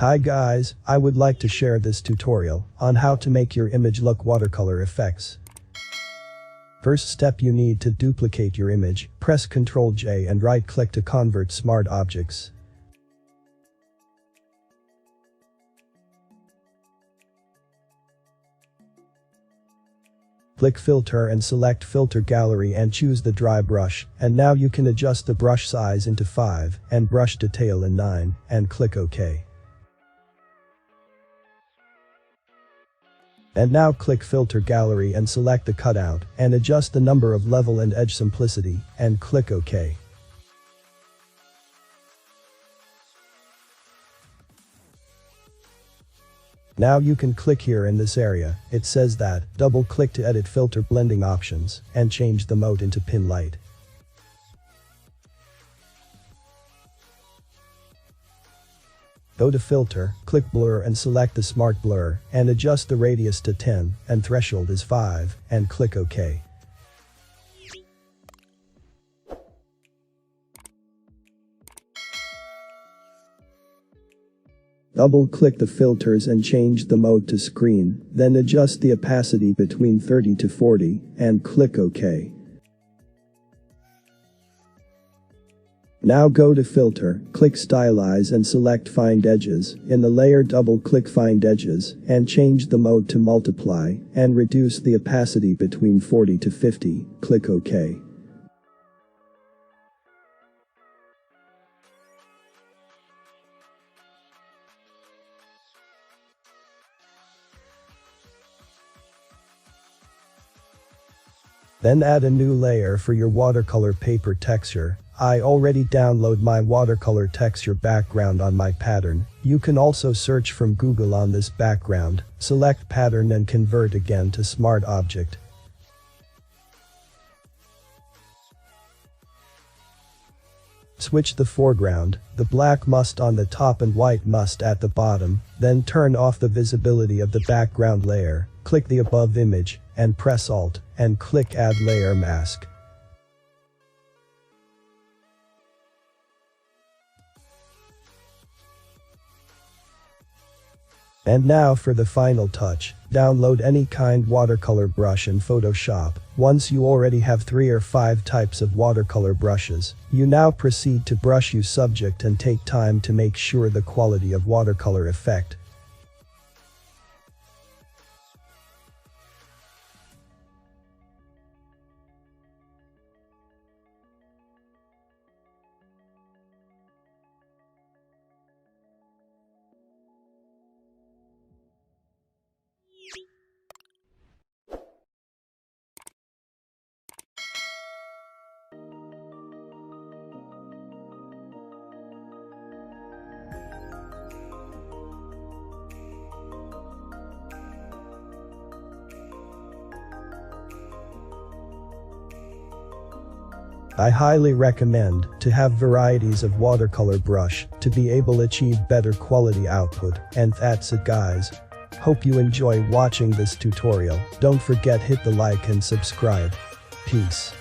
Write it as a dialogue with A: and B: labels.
A: Hi guys, I would like to share this tutorial on how to make your image look watercolor effects. First step, you need to duplicate your image, press Ctrl J and right click to convert smart objects. Click filter and select filter gallery and choose the dry brush, and now you can adjust the brush size into 5 and brush detail in 9 and click OK. And now click filter gallery and select the cutout and adjust the number of level and edge simplicity and click OK. Now you can click here in this area. It says that double click to edit filter blending options and change the mode into pin light. Go to filter, click blur and select the smart blur and adjust the radius to 10 and threshold is 5 and click OK. Double-click the filters and change the mode to screen, then adjust the opacity between 30 to 40 and click OK. Now go to filter, click stylize and select find edges. In the layer, double-click find edges and change the mode to multiply and reduce the opacity between 40 to 50, click OK. Then add a new layer for your watercolor paper texture. I already download my watercolor texture background on my pattern. You can also search from Google on this background, select pattern and convert again to smart object. Switch the foreground, the black must on the top and white must at the bottom, then turn off the visibility of the background layer, click the above image, and press Alt, and click Add Layer Mask. And now for the final touch, download any kind watercolor brush in Photoshop. Once you already have 3 or 5 types of watercolor brushes, you now proceed to brush your subject and take time to make sure the quality of watercolor effect. I highly recommend to have varieties of watercolor brush to be able to achieve better quality output. And that's it guys. Hope you enjoy watching this tutorial. Don't forget hit the like and subscribe. Peace.